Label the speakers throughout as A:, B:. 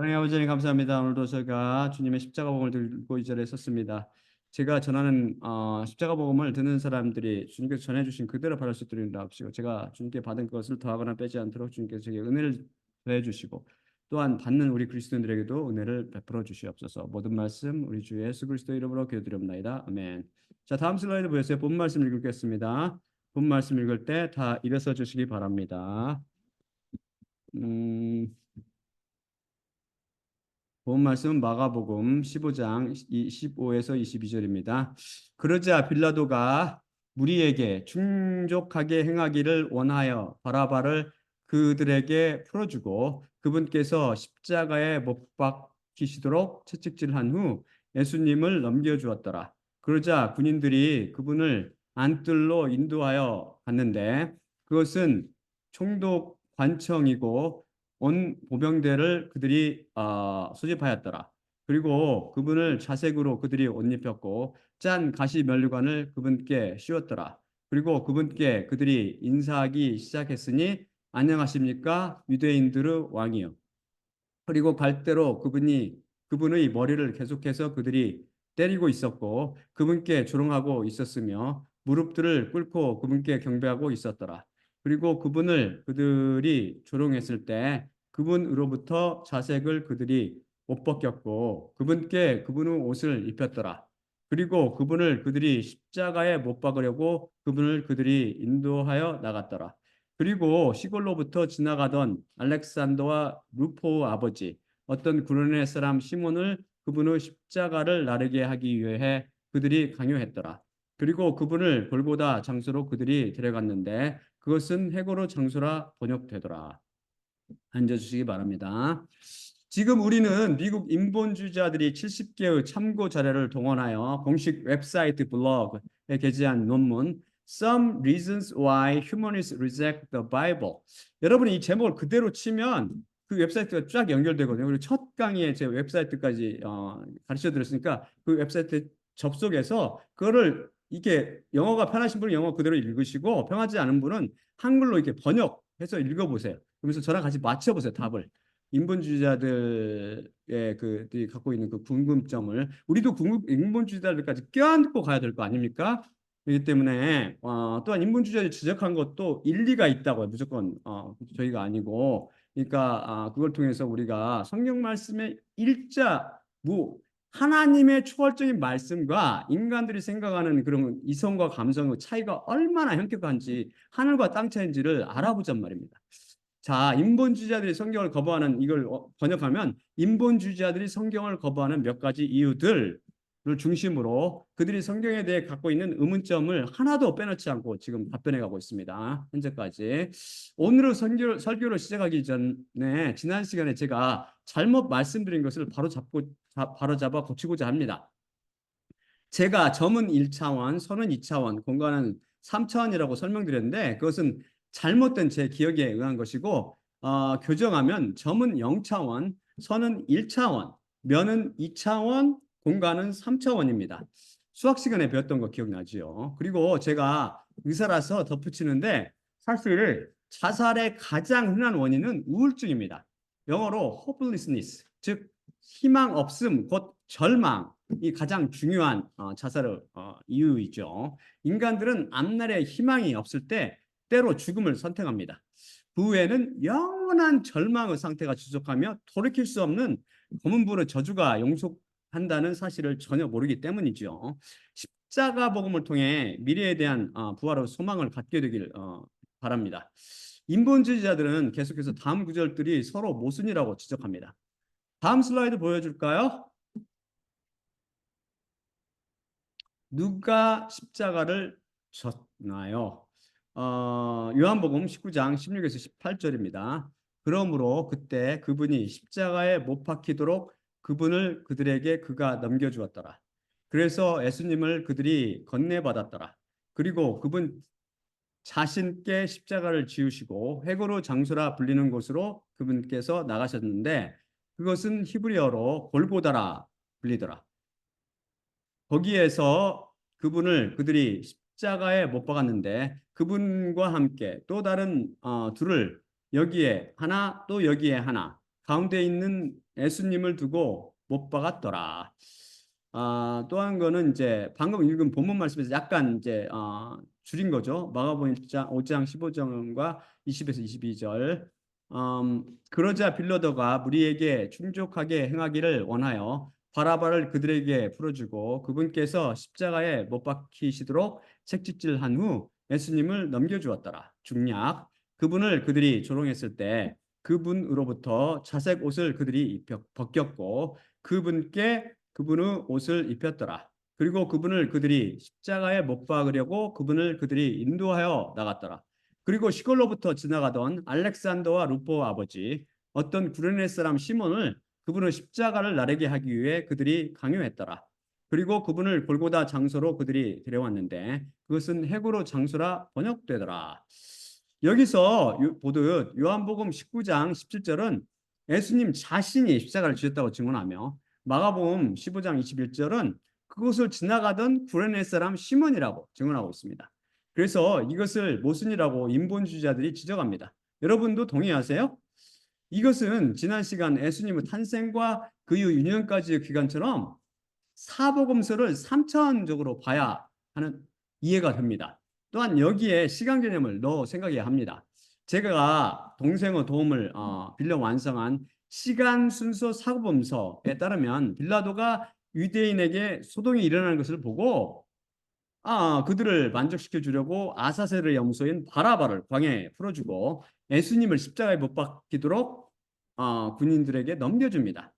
A: 하나님 아버지 하나님 감사합니다. 오늘도 저희가 주님의 십자가 복음을 들고 이 자리에 섰습니다. 제가 전하는 십자가 복음을 듣는 사람들이 주님께서 전해주신 그대로 받을 수 있도록 인도하시고 제가 주님께 받은 것을 더하거나 빼지 않도록 주님께서 제게 은혜를 더해 주시고 또한 받는 우리 그리스도인들에게도 은혜를 베풀어 주시옵소서. 모든 말씀 우리 주 예수 그리스도 이름으로 기도드립니다. 아멘. 자, 다음 슬라이드 보세요. 본 말씀 읽겠습니다. 본 말씀 읽을 때 다 일어서 주시기 바랍니다. 음, 본 말씀은 마가복음 15장 15에서 22절입니다. 그러자 빌라도가 무리에게 충족하게 행하기를 원하여 바라바를 그들에게 풀어주고 그분께서 십자가에 못 박히시도록 채찍질한 후 예수님을 넘겨주었더라. 그러자 군인들이 그분을 안뜰로 인도하여 갔는데 그것은 총독 관청이고 온 보병대를 그들이 소집하였더라. 그리고 그분을 자색으로 그들이 옷 입혔고 짠 가시 면류관을 그분께 씌웠더라. 그리고 그분께 그들이 인사하기 시작했으니 안녕하십니까 유대인들의 왕이요. 그리고 갈대로 그분의 머리를 계속해서 그들이 때리고 있었고 그분께 조롱하고 있었으며 무릎들을 꿇고 그분께 경배하고 있었더라. 그리고 그분을 그들이 조롱했을 때 그분으로부터 자색을 그들이 못 벗겼고 그분께 그분의 옷을 입혔더라. 그리고 그분을 그들이 십자가에 못 박으려고 그분을 그들이 인도하여 나갔더라. 그리고 시골로부터 지나가던 알렉산더와 루포 아버지 어떤 구레네 사람 시몬을 그분의 십자가를 나르게 하기 위해 그들이 강요했더라. 그리고 그분을 골고다 장소로 그들이 데려갔는데 그것은 헤고로 장소라 번역되더라. 앉아주시기 바랍니다. 지금 우리는 미국 인본주의자들이 70개의 참고 자료를 동원하여 공식 웹사이트 블로그에 게재한 논문 Some Reasons Why Humanists Reject the Bible. 여러분이 이 제목을 그대로 치면 그 웹사이트가 쫙 연결되거든요. 그리고 첫 강의에 제 웹사이트까지 가르쳐 드렸으니까 그 웹사이트 접속해서 그거를 이렇게 영어가 편하신 분은 영어 그대로 읽으시고 편하지 않은 분은 한글로 이렇게 번역해서 읽어보세요. 그러면서 저랑 같이 맞춰보세요, 답을. 인본주의자들의 그들이 갖고 있는 그 궁금점을 우리도 인본주의자들까지 껴안고 가야 될 거 아닙니까? 그렇기 때문에 또한 인본주의자들이 지적한 것도 일리가 있다고요. 무조건 저희가 아니고 그러니까 그걸 통해서 우리가 성경 말씀의 일자 하나님의 초월적인 말씀과 인간들이 생각하는 그런 이성과 감성의 차이가 얼마나 현격한지 하늘과 땅 차이인지를 알아보잔 말입니다. 자, 인본주의자들이 성경을 거부하는 이걸 번역하면 인본주의자들이 성경을 거부하는 몇 가지 이유들을 중심으로 그들이 성경에 대해 갖고 있는 의문점을 하나도 빼놓지 않고 지금 답변해 가고 있습니다. 현재까지. 오늘의 설교를 시작하기 전에 지난 시간에 제가 잘못 말씀드린 것을 바로 잡아 고치고자 합니다. 제가 점은 1차원, 선은 2차원, 공간은 3차원이라고 설명드렸는데 그것은 잘못된 제 기억에 의한 것이고 교정하면 점은 0차원, 선은 1차원, 면은 2차원, 공간은 3차원입니다. 수학 시간에 배웠던 거 기억나지요? 그리고 제가 의사라서 덧붙이는데 사실 자살의 가장 흔한 원인은 우울증입니다. 영어로 hopelessness, 즉 희망 없음, 곧 절망이 가장 중요한 자살의 이유이죠. 인간들은 앞날에 희망이 없을 때 때로 죽음을 선택합니다. 그 후에는 영원한 절망의 상태가 지속하며 돌이킬 수 없는 검은불의 저주가 영속한다는 사실을 전혀 모르기 때문이죠. 십자가 복음을 통해 미래에 대한 부활의 소망을 갖게 되길 바랍니다. 인본주의자들은 계속해서 다음 구절들이 서로 모순이라고 지적합니다. 다음 슬라이드 보여줄까요? 누가 십자가를 졌나요? 요한복음 19장 16에서 18절입니다. 그러므로 그때 그분이 십자가에 못 박히도록 그분을 그들에게 그가 넘겨주었더라. 그래서 예수님을 그들이 건네받았더라. 그리고 그분 자신께 십자가를 지우시고 회고로 장소라 불리는 곳으로 그분께서 나가셨는데 그것은 히브리어로 골고다라 불리더라. 거기에서 그분을 그들이 십자가에 못 박았는데 그분과 함께 또 다른 둘을 여기에 하나 또 여기에 하나 가운데 있는 예수님을 두고 못 박았더라. 또 한 거는 이제 방금 읽은 본문 말씀에서 약간 이제 줄인 거죠. 마가복음 5장 15절과 20에서 22절. 그러자 빌라도가 무리에게 충족하게 행하기를 원하여 바라바를 그들에게 풀어주고 그분께서 십자가에 못 박히시도록 책짓질한 후 예수님을 넘겨주었더라. 중략. 그분을 그들이 조롱했을 때 그분으로부터 자색 옷을 그들이 벗겼고 그분의 옷을 입혔더라. 그리고 그분을 그들이 십자가에 못 박으려고 그분을 그들이 인도하여 나갔더라. 그리고 시골로부터 지나가던 알렉산더와 루포 아버지 어떤 구레네 사람 시몬을 그분의 십자가를 나르게 하기 위해 그들이 강요했더라. 그리고 그분을 골고다 장소로 그들이 데려왔는데 그것은 헤브로 장소라 번역되더라. 여기서 보듯 요한복음 19장 17절은 예수님 자신이 십자가를 지셨다고 증언하며 마가복음 15장 21절은 그곳을 지나가던 구레네 사람 시몬이라고 증언하고 있습니다. 그래서 이것을 모순이라고 인본주의자들이 지적합니다. 여러분도 동의하세요? 이것은 지난 시간 예수님의 탄생과 그 이후 6년까지의 기간처럼 사복음서를 3차원적으로 봐야 하는 이해가 됩니다. 또한 여기에 시간 개념을 넣어 생각해야 합니다. 제가 동생의 도움을 빌려 완성한 시간 순서 사복음서에 따르면 빌라도가 유대인에게 소동이 일어나는 것을 보고 그들을 만족시켜 주려고 아사셀의 염소인 바라바를 광야에 풀어주고 예수님을 십자가에 못 박히도록 군인들에게 넘겨줍니다.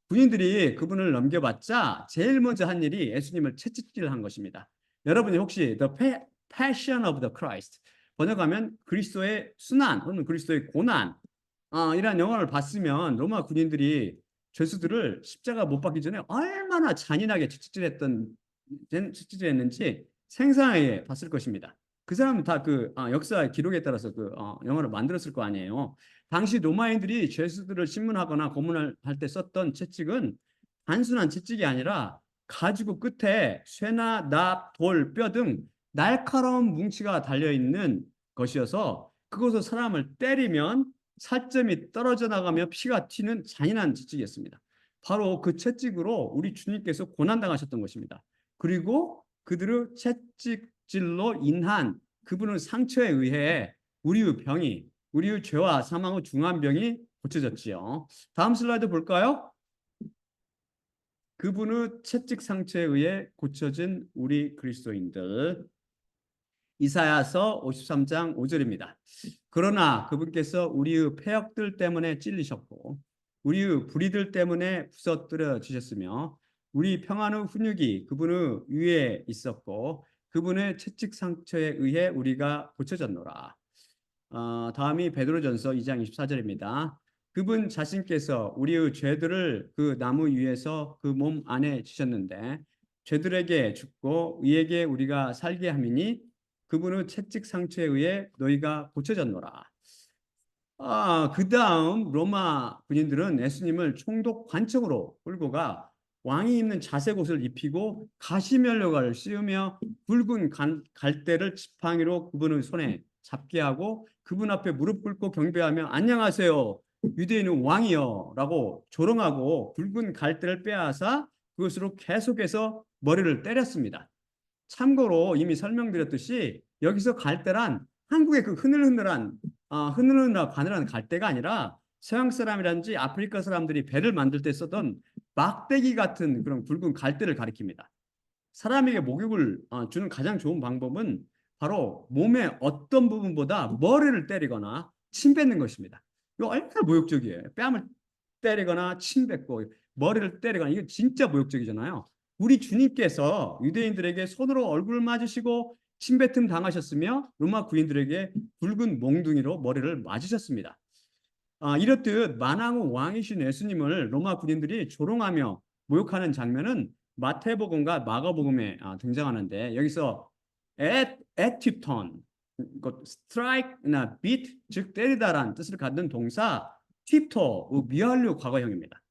A: 군인들이 그분을 넘겨받자 제일 먼저 한 일이 예수님을 채찍질한 것입니다. 여러분이 혹시 The Passion of the Christ 번역하면 그리스도의 순환 혹은 그리스도의 고난 이런 영화를 봤으면 로마 군인들이 죄수들을 십자가 못 박기 전에 얼마나 잔인하게 채찍질했는지 생생하게 봤을 것입니다. 그 사람은 다 그 역사 기록에 따라서 그 영화를 만들었을 거 아니에요. 당시 로마인들이 죄수들을 신문하거나 고문할 때 썼던 채찍은 단순한 채찍이 아니라 가지고 끝에 쇠나 납, 돌, 뼈 등 날카로운 뭉치가 달려있는 것이어서 그것을 사람을 때리면 살점이 떨어져 나가며 피가 튀는 잔인한 채찍이었습니다. 바로 그 채찍으로 우리 주님께서 고난당하셨던 것입니다. 그리고 그들의 채찍질로 인한 그분의 상처에 의해 우리의 병이 우리의 죄와 사망의 중한 병이 고쳐졌지요. 다음 슬라이드 볼까요? 그분의 채찍 상처에 의해 고쳐진 우리 그리스도인들. 이사야서 53장 5절입니다. 그러나 그분께서 우리의 패역들 때문에 찔리셨고 우리의 불의들 때문에 부서뜨려 주셨으며 우리 평안의 훈육이 그분의 위에 있었고 그분의 채찍 상처에 의해 우리가 고쳐졌노라. 다음이 베드로전서 2장 24절입니다. 그분 자신께서 우리의 죄들을 그 나무 위에서 그 몸 안에 지셨는데 죄들에게 죽고 의에게 우리가 살게 함이니 그분의 채찍 상처에 의해 너희가 고쳐졌노라. 그 다음 로마 군인들은 예수님을 총독 관청으로 끌고 가 왕이 입는 자색 옷을 입히고 가시면류관을 씌우며 붉은 갈대를 지팡이로 그분의 손에 잡게 하고 그분 앞에 무릎 꿇고 경배하며 안녕하세요 유대인은 왕이요 라고 조롱하고 붉은 갈대를 빼앗아 그것으로 계속해서 머리를 때렸습니다. 참고로 이미 설명드렸듯이 여기서 갈대란 한국의 그 흐느느나 가늘한 갈대가 아니라 서양 사람이라든지 아프리카 사람들이 배를 만들 때 쓰던 막대기 같은 그런 굵은 갈대를 가리킵니다. 사람에게 목욕을 주는 가장 좋은 방법은 바로 몸의 어떤 부분보다 머리를 때리거나 침 뱉는 것입니다. 이거 얼마나 모욕적이에요. 뺨을 때리거나 침 뱉고 머리를 때리거나 이거 진짜 모욕적이잖아요. 우리 주님께서 유대인들에게 손으로 얼굴을 맞으시고 침뱉음 당하셨으며 로마 군인들에게 붉은 몽둥이로 머리를 맞으셨습니다. 이렇듯 만왕의 왕이신 예수님을 로마 군인들이 조롱하며 모욕하는 장면은 마태복음과 마가복음에 등장하는데 여기서 에티톤, 스트라이크나 비트, 즉 때리다란 뜻을 갖는 동사 팁토, 미완료 과거형입니다.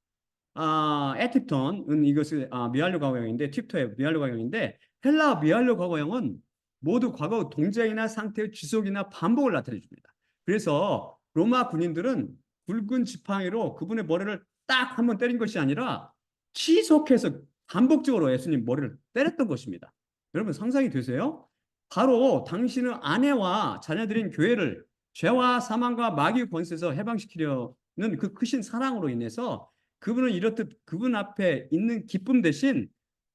A: 에티톤은 이것을 미완료 과거형인데 팁토의 미완료 과거형인데 헬라 미완료 과거형은 모두 과거 동작이나 상태의 지속이나 반복을 나타내 줍니다. 그래서 로마 군인들은 굵은 지팡이로 그분의 머리를 딱 한번 때린 것이 아니라 계속해서 반복적으로 예수님 머리를 때렸던 것입니다. 여러분 상상이 되세요? 바로 당신의 아내와 자녀들인 교회를 죄와 사망과 마귀의 권세에서 해방시키려는 그 크신 사랑으로 인해서 그분은 이렇듯 그분 앞에 있는 기쁨 대신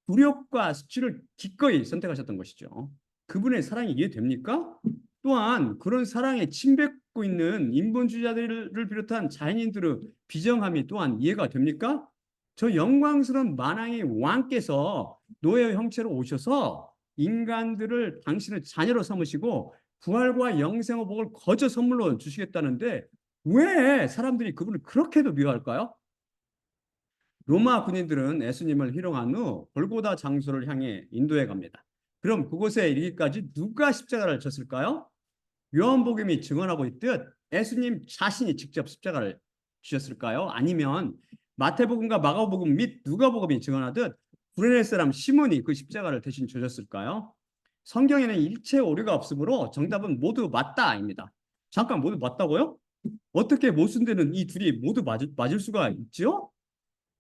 A: 굴욕과 수치를 기꺼이 선택하셨던 것이죠. 그분의 사랑이 이해됩니까? 또한 그런 사랑에 침뱉고 있는 인본주의자들을 비롯한 자연인들의 비정함이 또한 이해가 됩니까? 저 영광스러운 만왕의 왕께서 노예 형체로 오셔서 인간들을 당신의 자녀로 삼으시고 부활과 영생의 복을 거저 선물로 주시겠다는데 왜 사람들이 그분을 그렇게도 미워할까요? 로마 군인들은 예수님을 희롱한 후 골고다 장소를 향해 인도해 갑니다. 그럼 그곳에 이르기까지 누가 십자가를 졌을까요? 요한복음이 증언하고 있듯 예수님 자신이 직접 십자가를 지셨을까요? 아니면 마태복음과 마가복음 및 누가복음이 증언하듯 구레네 사람 시몬이 그 십자가를 대신 지셨을까요? 성경에는 일체 오류가 없으므로 정답은 모두 맞다입니다. 잠깐 모두 맞다고요? 어떻게 모순되는 이 둘이 모두 맞을 수가 있지요?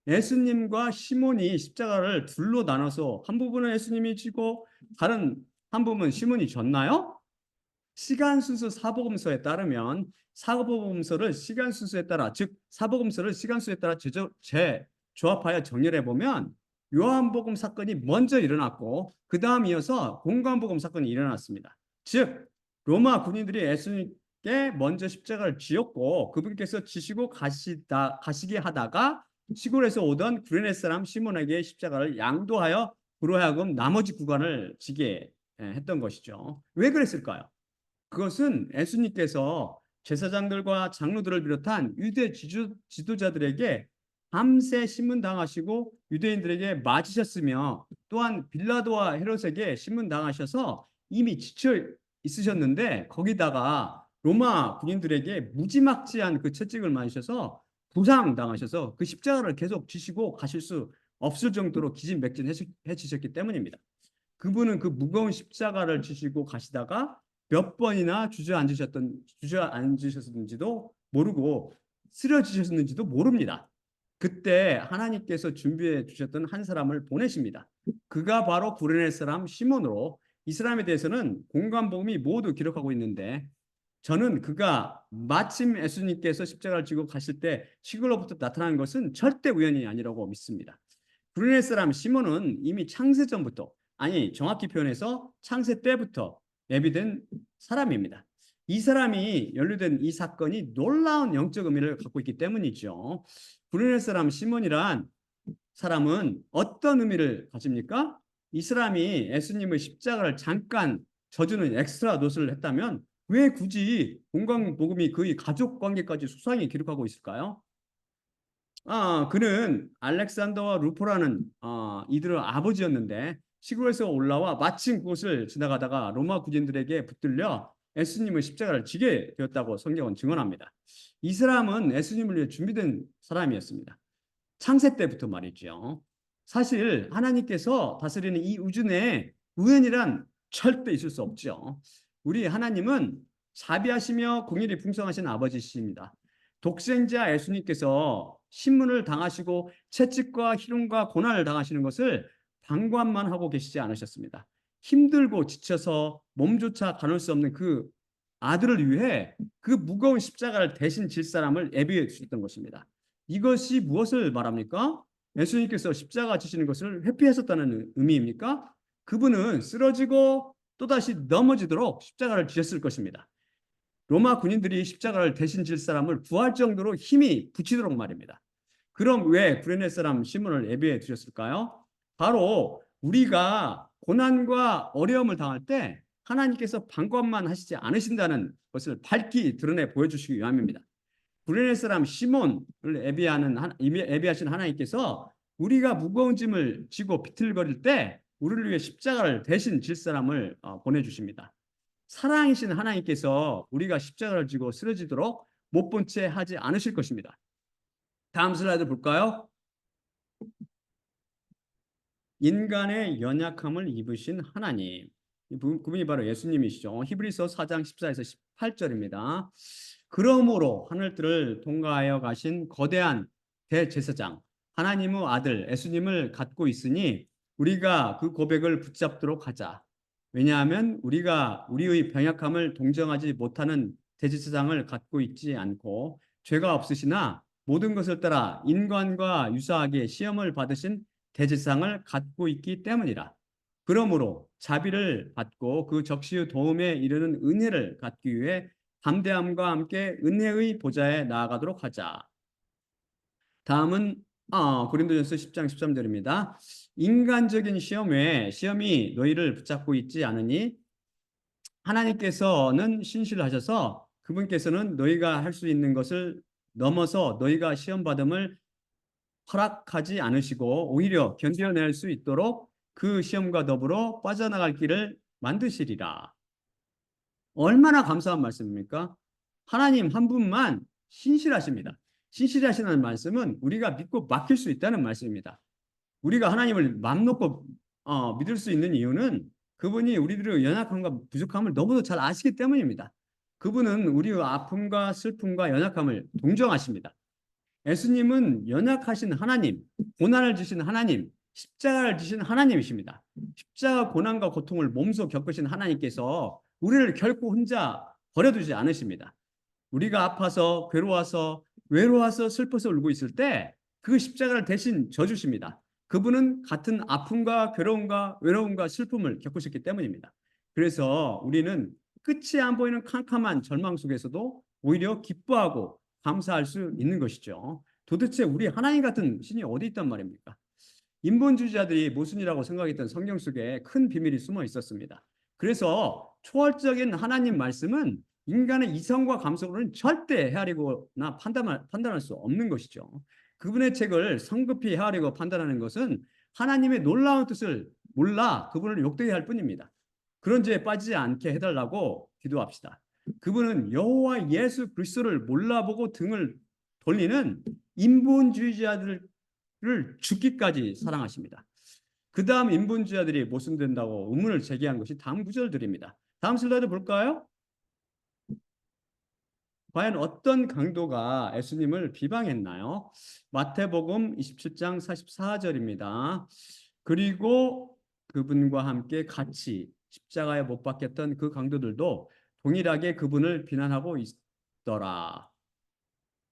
A: 예수님과 시몬이 십자가를 둘로 나눠서 한 부분은 예수님이 지고 다른 한 부분은 시몬이 졌나요? 시간 순서 사복음서에 따르면 사복음서를 시간 순서에 따라 즉 사복음서를 시간 순서에 따라 재조합하여 정렬해 보면 요한복음 사건이 먼저 일어났고 그 다음 이어서 공관복음 사건이 일어났습니다. 즉 로마 군인들이 예수님께 먼저 십자가를 지었고 그분께서 지시고 가시게 하다가 시골에서 오던 구레네 사람 시몬에게 십자가를 양도하여 그로 하여금 나머지 구간을 지게 했던 것이죠. 왜 그랬을까요? 그것은 예수님께서 제사장들과 장로들을 비롯한 유대 지도자들에게 밤새 신문당하시고 유대인들에게 맞으셨으며 또한 빌라도와 헤롯에게 신문당하셔서 이미 지쳐 있으셨는데 거기다가 로마 군인들에게 무지막지한 그 채찍을 맞으셔서 부상당하셔서 그 십자가를 계속 지시고 가실 수 없을 정도로 기진맥진해지셨기 때문입니다. 그분은 그 무거운 십자가를 지시고 가시다가 몇 번이나 주저앉으셨는지도 모르고 쓰러지셨는지도 모릅니다. 그때 하나님께서 준비해 주셨던 한 사람을 보내십니다. 그가 바로 구레네 사람 시몬으로 이 사람에 대해서는 공관복음이 모두 기록하고 있는데 저는 그가 마침 예수님께서 십자가를 지고 가실 때 시골로부터 나타난 것은 절대 우연이 아니라고 믿습니다. 구레네 사람 시몬은 이미 창세 전부터 아니 정확히 표현해서 창세 때부터 예비된 사람입니다. 이 사람이 연루된 이 사건이 놀라운 영적 의미를 갖고 있기 때문이죠. 구레네 사람 시몬이란 사람은 어떤 의미를 가집니까? 이 사람이 예수님의 십자가를 잠깐 져주는 엑스트라 노스를 했다면 왜 굳이 공관복음이 그의 가족 관계까지 수상히 기록하고 있을까요? 그는 알렉산더와 루포라는 이들의 아버지였는데 시골에서 올라와 마침 그곳을 지나가다가 로마 군인들에게 붙들려 예수님의 십자가를 지게 되었다고 성경은 증언합니다. 이 사람은 예수님을 위해 준비된 사람이었습니다. 창세 때부터 말이죠. 사실 하나님께서 다스리는 이 우주 내에 우연이란 절대 있을 수 없죠. 우리 하나님은 자비하시며 공의를 풍성하신 아버지십니다. 독생자 예수님께서 신문을 당하시고 채찍과 희롱과 고난을 당하시는 것을 방관만 하고 계시지 않으셨습니다. 힘들고 지쳐서 몸조차 가눌 수 없는 그 아들을 위해 그 무거운 십자가를 대신 질 사람을 예비해 주셨던 것입니다. 이것이 무엇을 말합니까? 예수님께서 십자가 지시는 것을 회피하셨다는 의미입니까? 그분은 쓰러지고 또다시 넘어지도록 십자가를 지셨을 것입니다. 로마 군인들이 십자가를 대신 질 사람을 구할 정도로 힘이 붙이도록 말입니다. 그럼 왜 구레네 사람 시몬을 예비해 두셨을까요? 바로 우리가 고난과 어려움을 당할 때 하나님께서 방관만 하시지 않으신다는 것을 밝히 드러내 보여주시기 위함입니다. 구레네 사람 시몬을 예비하신 하나님께서 우리가 무거운 짐을 지고 비틀거릴 때 우리를 위해 십자가를 대신 질 사람을 보내주십니다. 사랑이신 하나님께서 우리가 십자가를 지고 쓰러지도록 못 본 채 하지 않으실 것입니다. 다음 슬라이드 볼까요? 인간의 연약함을 입으신 하나님. 그분이 바로 예수님이시죠. 히브리서 4장 14에서 18절입니다. 그러므로 하늘들을 통과하여 가신 거대한 대제사장 하나님의 아들 예수님을 갖고 있으니 우리가 그 고백을 붙잡도록 하자. 왜냐하면 우리가 우리의 병약함을 동정하지 못하는 대제사장을 갖고 있지 않고 죄가 없으시나 모든 것을 따라 인간과 유사하게 시험을 받으신 대제사장을 갖고 있기 때문이라. 그러므로 자비를 받고 그 적시의 도움에 이르는 은혜를 갖기 위해 담대함과 함께 은혜의 보좌에 나아가도록 하자. 다음은 고린도전서 10장 13절입니다. 인간적인 시험 외에 시험이 너희를 붙잡고 있지 않으니 하나님께서는 신실하셔서 그분께서는 너희가 할 수 있는 것을 넘어서 너희가 시험 받음을 허락하지 않으시고 오히려 견뎌낼 수 있도록 그 시험과 더불어 빠져나갈 길을 만드시리라. 얼마나 감사한 말씀입니까? 하나님 한 분만 신실하십니다. 신실하시다는 말씀은 우리가 믿고 맡길 수 있다는 말씀입니다. 우리가 하나님을 맘 놓고 믿을 수 있는 이유는 그분이 우리들의 연약함과 부족함을 너무도 잘 아시기 때문입니다. 그분은 우리의 아픔과 슬픔과 연약함을 동정하십니다. 예수님은 연약하신 하나님, 고난을 주신 하나님, 십자가를 지신 하나님이십니다. 십자가 고난과 고통을 몸소 겪으신 하나님께서 우리를 결코 혼자 버려두지 않으십니다. 우리가 아파서 괴로워서 외로워서 슬퍼서 울고 있을 때 그 십자가를 대신 져주십니다. 그분은 같은 아픔과 괴로움과 외로움과 슬픔을 겪으셨기 때문입니다. 그래서 우리는 끝이 안 보이는 캄캄한 절망 속에서도 오히려 기뻐하고 감사할 수 있는 것이죠. 도대체 우리 하나님 같은 신이 어디 있단 말입니까? 인본주의자들이 모순이라고 생각했던 성경 속에 큰 비밀이 숨어 있었습니다. 그래서 초월적인 하나님 말씀은 인간의 이성과 감성으로는 절대 헤아리거나 판단할 수 없는 것이죠. 그분의 책을 성급히 헤아리고 판단하는 것은 하나님의 놀라운 뜻을 몰라 그분을 욕되게 할 뿐입니다. 그런 죄에 빠지지 않게 해달라고 기도합시다. 그분은 여호와 예수 그리스도를 몰라보고 등을 돌리는 인본주의자들을 죽기까지 사랑하십니다. 그 다음 인본주의자들이 모순된다고 의문을 제기한 것이 다음 구절들입니다. 다음 슬라이드 볼까요? 과연 어떤 강도가 예수님을 비방했나요? 마태복음 27장 44절입니다. 그리고 그분과 함께 같이 십자가에 못 박혔던 그 강도들도 동일하게 그분을 비난하고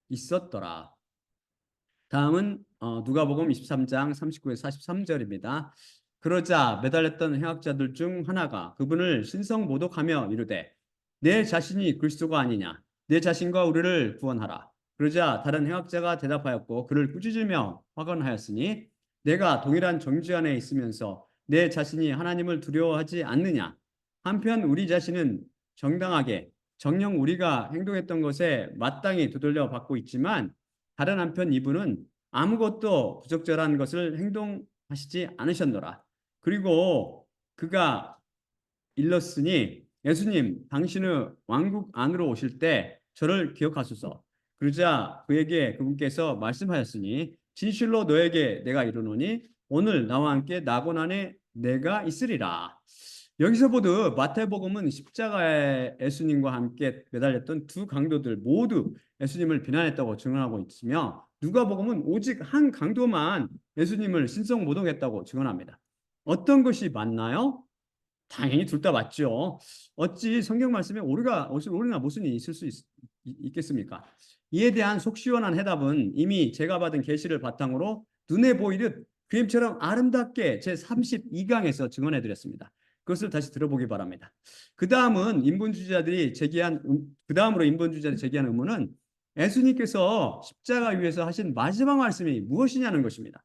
A: 있었더라. 다음은 누가복음 23장 39에서 43절입니다. 그러자 매달렸던 행악자들 중 하나가 그분을 신성모독하며 이르되 내 자신이 그리스도가 아니냐 내 자신과 우리를 구원하라. 그러자 다른 행악자가 대답하였고 그를 꾸짖으며 화건하였으니 내가 동일한 정죄 안에 있으면서 내 자신이 하나님을 두려워하지 않느냐. 한편 우리 자신은 정당하게 정녕 우리가 행동했던 것에 마땅히 되돌려 받고 있지만 다른 한편 이분은 아무것도 부적절한 것을 행동하시지 않으셨노라. 그리고 그가 일렀으니 예수님 당신의 왕국 안으로 오실 때 저를 기억하소서. 그러자 그에게 그분께서 말씀하였으니 진실로 너에게 내가 이르노니 오늘 나와 함께 낙원 안에 내가 있으리라. 여기서 보듯 마태복음은 십자가에 예수님과 함께 매달렸던 두 강도들 모두 예수님을 비난했다고 증언하고 있으며 누가복음은 오직 한 강도만 예수님을 신성모독했다고 증언합니다. 어떤 것이 맞나요? 당연히 둘 다 맞죠. 어찌 성경 말씀에 오류나 모순이 있을 수 있겠습니까? 이에 대한 속 시원한 해답은 이미 제가 받은 계시를 바탕으로 눈에 보이듯 그림처럼 아름답게 제32강에서 증언해 드렸습니다. 그것을 다시 들어보기 바랍니다. 그 다음으로 인본주의자들이 제기한 의문은 예수님께서 십자가 위에서 하신 마지막 말씀이 무엇이냐는 것입니다.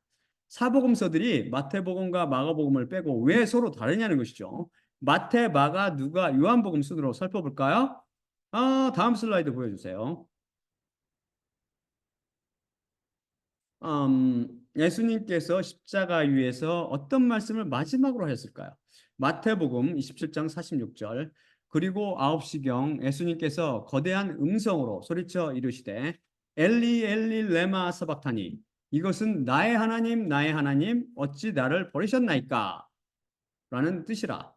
A: 사복음서들이 마태복음과 마가복음을 빼고 왜 서로 다르냐는 것이죠. 마태, 마가, 누가, 요한복음 순으로 살펴볼까요? 다음 슬라이드 보여주세요. 예수님께서 십자가 위에서 어떤 말씀을 마지막으로 하셨을까요? 마태복음 27장 46절 그리고 9시경 예수님께서 거대한 음성으로 소리쳐 이르시되 엘리 엘리 레마 사박타니 이것은 나의 하나님 어찌 나를 버리셨나이까 라는 뜻이라.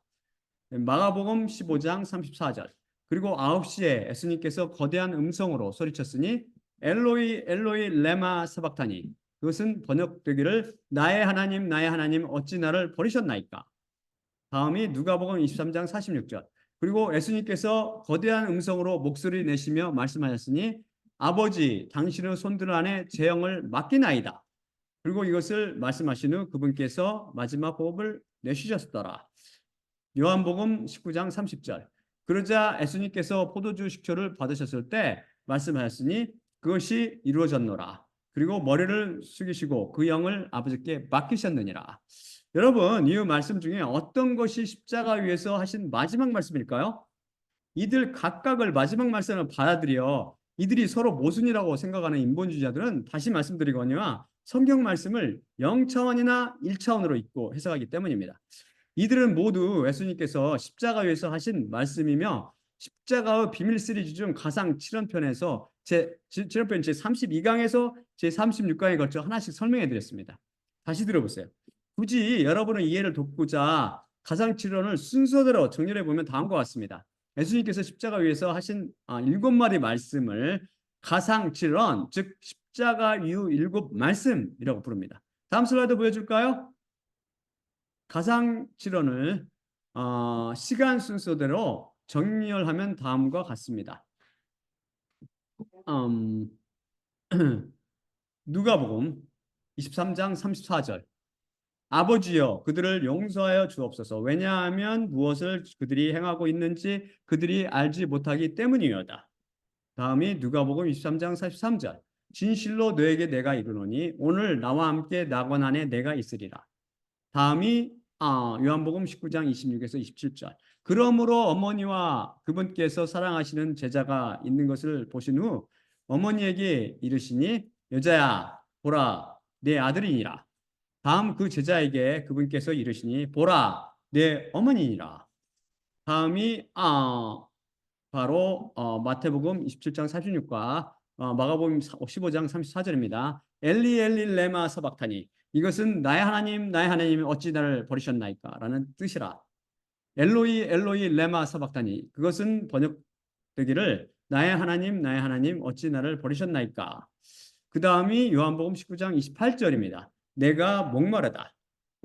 A: 마가복음 15장 34절 그리고 9시에 예수님께서 거대한 음성으로 소리쳤으니 엘로이 엘로이 레마 사박타니, 그것은 번역되기를 나의 하나님 어찌 나를 버리셨나이까. 다음이 누가복음 23장 46절. 그리고 예수님께서 거대한 음성으로 목소리 내시며 말씀하셨으니 아버지 당신의 손들 안에 제 영을 맡기나이다. 그리고 이것을 말씀하신 후 그분께서 마지막 호흡을 내쉬셨더라. 요한복음 19장 30절. 그러자 예수님께서 포도주 식초를 받으셨을 때 말씀하셨으니 그것이 이루어졌노라. 그리고 머리를 숙이시고 그 영을 아버지께 맡기셨느니라. 여러분, 이 말씀 중에 어떤 것이 십자가 위에서 하신 마지막 말씀일까요? 이들 각각을 마지막 말씀을 받아들여 이들이 서로 모순이라고 생각하는 인본주의자들은, 다시 말씀드리거니와 성경 말씀을 0차원이나 1차원으로 읽고 해석하기 때문입니다. 이들은 모두 예수님께서 십자가 위에서 하신 말씀이며 십자가의 비밀 시리즈 중 가상 7원편에서 제7원편 제32강에서 제36강에 걸쳐 하나씩 설명해 드렸습니다. 다시 들어보세요. 굳이 여러분의 이해를 돕고자 가상 7원을 순서대로 정렬해 보면 다음과 같습니다. 예수님께서 십자가 위에서 하신 7마디 말씀을 가상 7원, 즉 십자가 이후 7말씀이라고 부릅니다. 다음 슬라이드 보여줄까요? 가상 7원을 시간 순서대로 정렬하면 다음과 같습니다. 누가복음 23장 34절. 아버지여 그들을 용서하여 주옵소서. 왜냐하면 무엇을 그들이 행하고 있는지 그들이 알지 못하기 때문이었다. 다음이 누가복음 23장 43절. 진실로 너에게 내가 이르노니 오늘 나와 함께 낙원 안에 내가 있으리라. 다음이 요한복음 19장 26에서 27절. 그러므로 어머니와 그분께서 사랑하시는 제자가 있는 것을 보신 후 어머니에게 이르시니 여자야 보라 내 아들이니라. 다음 그 제자에게 그분께서 이르시니 보라 내 어머니니라. 다음이 바로 마태복음 27장 46과 마가복음 15장 34절입니다. 엘리 엘리 레마 사박타니, 이것은 나의 하나님 어찌 나를 버리셨나이까 라는 뜻이라. 엘로이 엘로이 레마 사박타니, 그것은 번역되기를 나의 하나님 어찌 나를 버리셨나이까. 그 다음이 요한복음 19장 28절입니다. 내가 목마르다.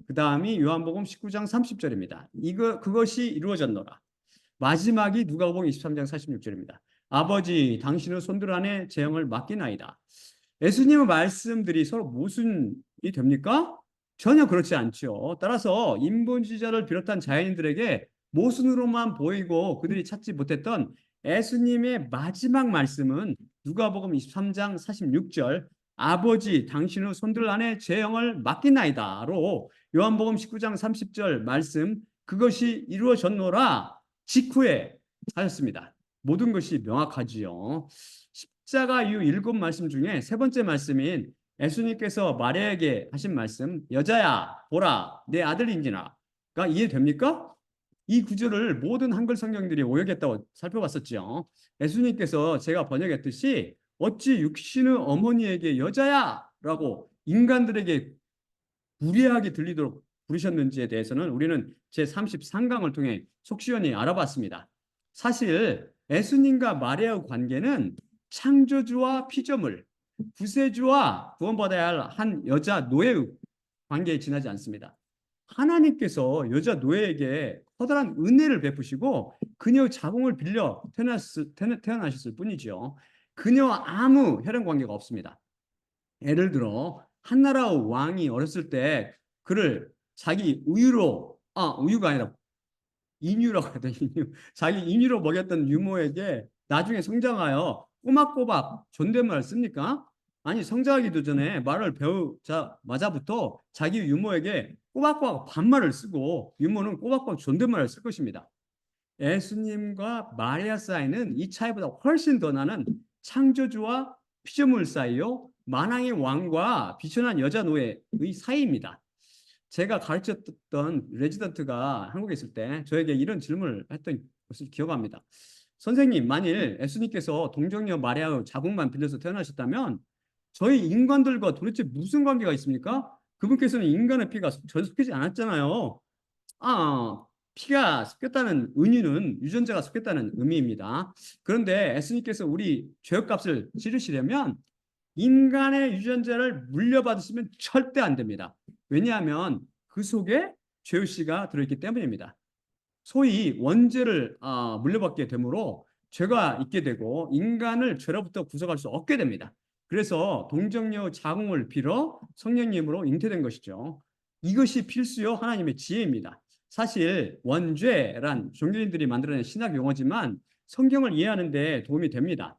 A: 그 다음이 요한복음 19장 30절입니다. 그것이 이루어졌노라. 마지막이 누가복음 23장 46절입니다. 아버지 당신의 손들 안에 제 영을 맡기나이다. 예수님의 말씀들이 서로 모순이 됩니까? 전혀 그렇지 않죠. 따라서 인본주의자를 비롯한 자연인들에게 모순으로만 보이고 그들이 찾지 못했던 예수님의 마지막 말씀은 누가복음 23장 46절 아버지 당신의 손들 안에 제 영을 맡기나이다로 요한복음 19장 30절 말씀 그것이 이루어졌노라 직후에 하였습니다. 모든 것이 명확하지요. 십자가 이후 7말씀 중에 세 번째 말씀인 예수님께서 마리아에게 하신 말씀 여자야 보라 내 아들인지나가 이해됩니까? 이 구절을 모든 한글 성경들이 오역했다고 살펴봤었죠. 예수님께서 제가 번역했듯이 어찌 육신의 어머니에게 여자야 라고 인간들에게 무례하게 들리도록 부르셨는지에 대해서는 우리는 제33강을 통해 속시원히 알아봤습니다. 사실 예수님과 마리아의 관계는 창조주와 피조물, 구세주와 구원받아야 할 한 여자 노예의 관계에 지나지 않습니다. 하나님께서 여자 노예에게 커다란 은혜를 베푸시고 그녀의 자궁을 빌려 태어나셨을 뿐이죠. 그녀와 아무 혈연 관계가 없습니다. 예를 들어 한나라의 왕이 어렸을 때 그를 자기 우유가 아니라 인유라고 하다 인유. 자기 인유로 먹였던 유모에게 나중에 성장하여 꼬박꼬박 존댓말을 씁니까? 아니 성장하기도 전에 말을 배우자마자부터 자기 유모에게 꼬박꼬박 반말을 쓰고 유모는 꼬박꼬박 존댓말을 쓸 것입니다. 예수님과 마리아 사이는 이 차이보다 훨씬 더 나는 창조주와 피조물 사이요 만왕의 왕과 비천한 여자 노예의 사이입니다. 제가 가르쳤던 레지던트가 한국에 있을 때 저에게 이런 질문을 했던 것을 기억합니다. 선생님, 만일 예수님께서 동정녀 마리아의 자궁만 빌려서 태어나셨다면 저희 인간들과 도대체 무슨 관계가 있습니까? 그분께서는 인간의 피가 전속하지 않았잖아요. 피가 섞였다는 은유는 유전자가 섞였다는 의미입니다. 그런데 예수님께서 우리 죄값을 치르시려면 인간의 유전자를 물려받으시면 절대 안 됩니다. 왜냐하면 그 속에 죄의식가 들어있기 때문입니다. 소위 원죄를 물려받게 되므로 죄가 있게 되고 인간을 죄로부터 구속할 수 없게 됩니다. 그래서 동정녀 자궁을 빌어 성령님으로 잉태된 것이죠. 이것이 필수요 하나님의 지혜입니다. 사실 원죄란 종교인들이 만들어낸 신학 용어지만 성경을 이해하는 데 도움이 됩니다.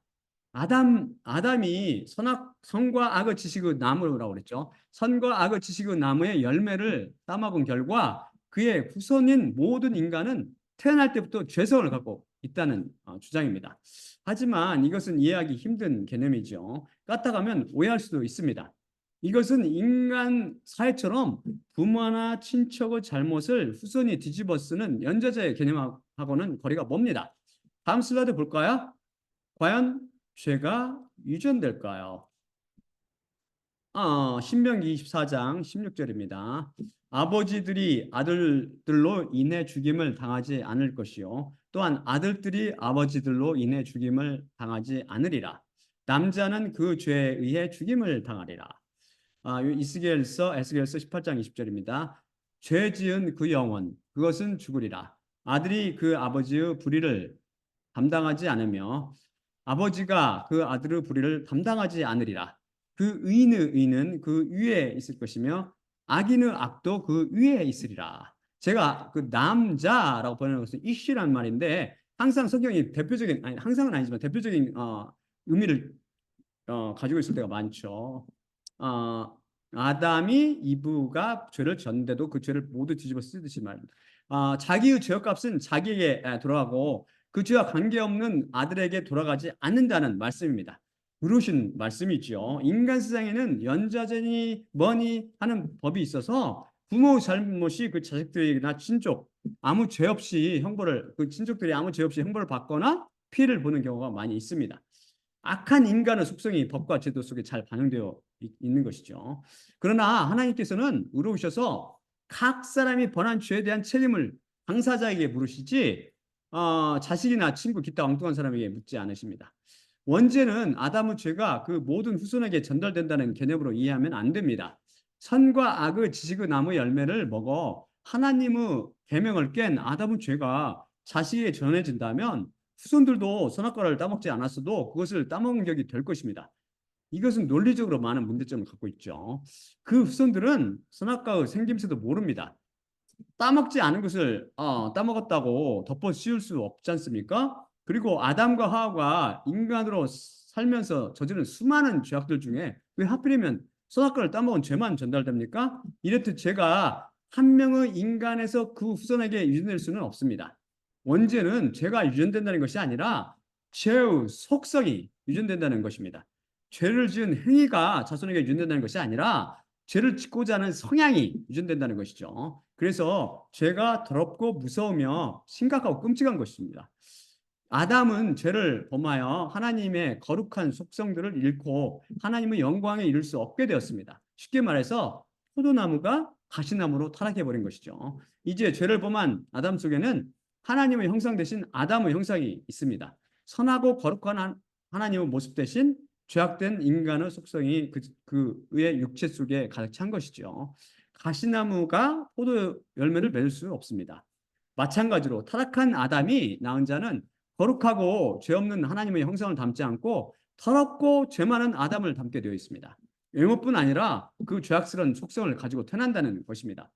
A: 아담이 선과 악의 지식의 나무라고 그랬죠. 선과 악의 지식의 나무의 열매를 따먹은 결과 그의 후손인 모든 인간은 태어날 때부터 죄성을 갖고 있다는 주장입니다. 하지만 이것은 이해하기 힘든 개념이죠. 까딱하면 오해할 수도 있습니다. 이것은 인간 사회처럼 부모나 친척의 잘못을 후손이 뒤집어 쓰는 연좌제의 개념하고는 거리가 멉니다. 다음 슬라이드 볼까요? 과연 죄가 유전될까요? 신명기 24장 16절입니다. 아버지들이 아들들로 인해 죽임을 당하지 않을 것이요. 또한 아들들이 아버지들로 인해 죽임을 당하지 않으리라. 남자는 그 죄에 의해 죽임을 당하리라. 에스겔서 18장 20절입니다. 죄 지은 그 영혼, 그것은 죽으리라. 아들이 그 아버지의 불의를 담당하지 않으며 아버지가 그 아들의 불의를 담당하지 않으리라. 그 의인의 의는 그 위에 있을 것이며 악인의 악도 그 위에 있으리라. 제가 그 남자라고 번역한 것은 이시란 말인데 항상 성경이 대표적인 아니 항상은 아니지만 대표적인 의미를 가지고 있을 때가 많죠. 아담이 이브가 죄를 졌는데도 그 죄를 모두 뒤집어 쓰듯이 말입니다. 자기의 죄값은 자기에게 돌아가고 그 죄와 관계없는 아들에게 돌아가지 않는다는 말씀입니다. 그러신 말씀이죠. 인간 세상에는 연좌제니 뭐니 하는 법이 있어서 부모 잘못이 그 자식들이나 친족 아무 죄 없이 형벌을 그 친족들이 아무 죄 없이 형벌을 받거나 피해를 보는 경우가 많이 있습니다. 악한 인간의 속성이 법과 제도 속에 잘 반영되어 있는 것이죠. 그러나 하나님께서는 의로우셔서 각 사람이 범한 죄에 대한 책임을 당사자에게 물으시지 자식이나 친구 기타 엉뚱한 사람에게 묻지 않으십니다. 원죄는 아담의 죄가 그 모든 후손에게 전달된다는 개념으로 이해하면 안 됩니다. 선과 악의 지식의 나무 열매를 먹어 하나님의 계명을 깬 아담의 죄가 자식에게 전해진다면 후손들도 선악과를 따먹지 않았어도 그것을 따먹은 격이 될 것입니다. 이것은 논리적으로 많은 문제점을 갖고 있죠. 그 후손들은 선악과의 생김새도 모릅니다. 따먹지 않은 것을 따먹었다고 덮어 씌울 수 없지 않습니까? 그리고 아담과 하와가 인간으로 살면서 저지른 수많은 죄악들 중에 왜 하필이면 선악과를 따먹은 죄만 전달됩니까? 이렇듯 죄가 한 명의 인간에서 그 후손에게 유전될 수는 없습니다. 원죄는 죄가 유전된다는 것이 아니라 죄의 속성이 유전된다는 것입니다. 죄를 지은 행위가 자손에게 유전된다는 것이 아니라 죄를 짓고자 하는 성향이 유전된다는 것이죠. 그래서 죄가 더럽고 무서우며 심각하고 끔찍한 것입니다. 아담은 죄를 범하여 하나님의 거룩한 속성들을 잃고 하나님의 영광에 이를 수 없게 되었습니다. 쉽게 말해서 포도나무가 가시나무로 타락해버린 것이죠. 이제 죄를 범한 아담 속에는 하나님의 형상 대신 아담의 형상이 있습니다. 선하고 거룩한 하나님의 모습 대신 죄악된 인간의 속성이 그의 육체 속에 가득 찬 것이죠. 가시나무가 포도 열매를 맺을 수 없습니다. 마찬가지로 타락한 아담이 낳은 자는 거룩하고 죄 없는 하나님의 형상을 담지 않고 더럽고 죄 많은 아담을 담게 되어 있습니다. 외모뿐 아니라 그 죄악스러운 속성을 가지고 태어난다는 것입니다.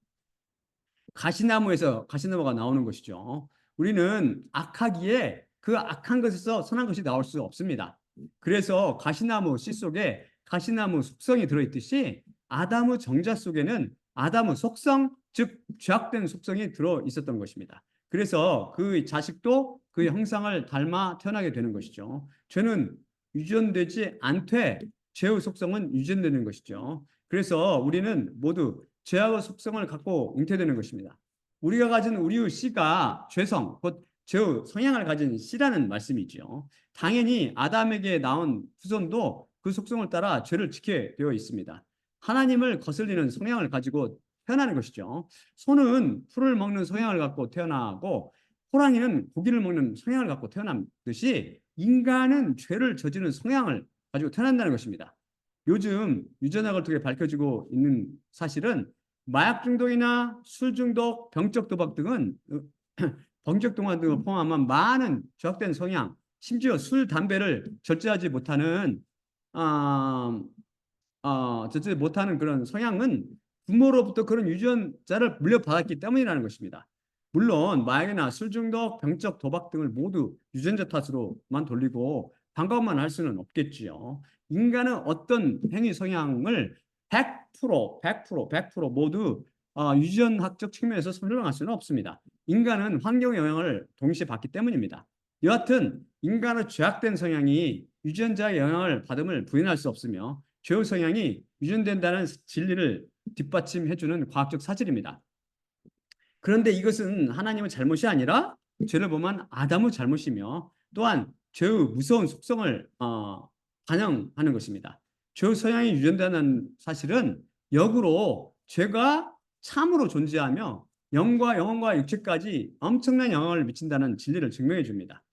A: 가시나무에서 가시나무가 나오는 것이죠. 우리는 악하기에 그 악한 것에서 선한 것이 나올 수 없습니다. 그래서 가시나무 씨 속에 가시나무 속성이 들어있듯이 아담의 정자 속에는 아담의 속성, 즉 죄악된 속성이 들어 있었던 것입니다. 그래서 그 자식도 그 형상을 닮아 태어나게 되는 것이죠. 죄는 유전되지 않되 죄의 속성은 유전되는 것이죠. 그래서 우리는 모두 죄악의 속성을 갖고 잉태되는 것입니다. 우리가 가진 우리의 씨가 죄성, 곧 죄의 성향을 가진 씨라는 말씀이죠. 당연히 아담에게 나온 후손도 그 속성을 따라 죄를 지게 되어 있습니다. 하나님을 거슬리는 성향을 가지고 태어나는 것이죠. 소는 풀을 먹는 성향을 갖고 태어나고 호랑이는 고기를 먹는 성향을 갖고 태어났듯이 인간은 죄를 저지르는 성향을 가지고 태어난다는 것입니다. 요즘 유전학을 통해 밝혀지고 있는 사실은 마약 중독이나 술 중독, 병적 도박 등은 병적 동화 등을 포함한 많은 죄악된 성향, 심지어 술, 담배를 절제하지 못하는 절제 못하는 그런 성향은 부모로부터 그런 유전자를 물려받았기 때문이라는 것입니다. 물론 마약이나 술 중독, 병적 도박 등을 모두 유전자 탓으로만 돌리고 방법만 할 수는 없겠지요. 인간은 어떤 행위 성향을 100% 모두 유전학적 측면에서 설명할 수는 없습니다. 인간은 환경 영향을 동시에 받기 때문입니다. 여하튼 인간의 죄악된 성향이 유전자의 영향을 받음을 부인할 수 없으며 죄의 성향이 유전된다는 진리를 뒷받침해주는 과학적 사실입니다. 그런데 이것은 하나님의 잘못이 아니라 죄를 범한 아담의 잘못이며 또한 죄의 무서운 속성을 반영하는 것입니다. 죄의 성향이 유전된다는 사실은 역으로 죄가 참으로 존재하며 영과 육체까지 엄청난 영향을 미친다는 진리를 증명해 줍니다.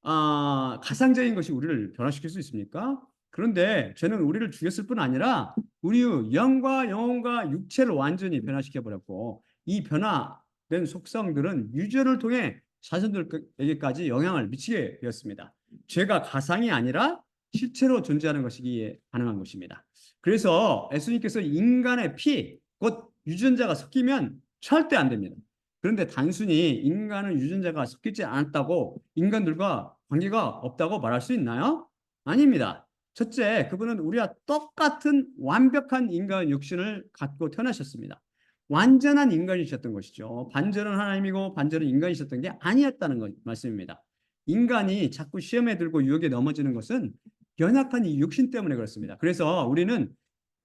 A: 가상적인 것이 우리를 변화시킬 수 있습니까? 그런데 죄는 우리를 죽였을 뿐 아니라 우리의 영과 영혼과 육체를 완전히 변화시켜 버렸고 이 변화된 속성들은 유전을 통해 자손들에게까지 영향을 미치게 되었습니다. 죄가 가상이 아니라 실체로 존재하는 것이기에 가능한 것입니다. 그래서 예수님께서 인간의 피, 곧 유전자가 섞이면 절대 안 됩니다. 그런데 단순히 인간은 유전자가 섞이지 않았다고 인간들과 관계가 없다고 말할 수 있나요? 아닙니다. 첫째, 그분은 우리와 똑같은 완벽한 인간 육신을 갖고 태어나셨습니다. 완전한 인간이셨던 것이죠. 반절은 하나님이고 반절은 인간이셨던 게 아니었다는 말씀입니다. 인간이 자꾸 시험에 들고 유혹에 넘어지는 것은 연약한 이 육신 때문에 그렇습니다. 그래서 우리는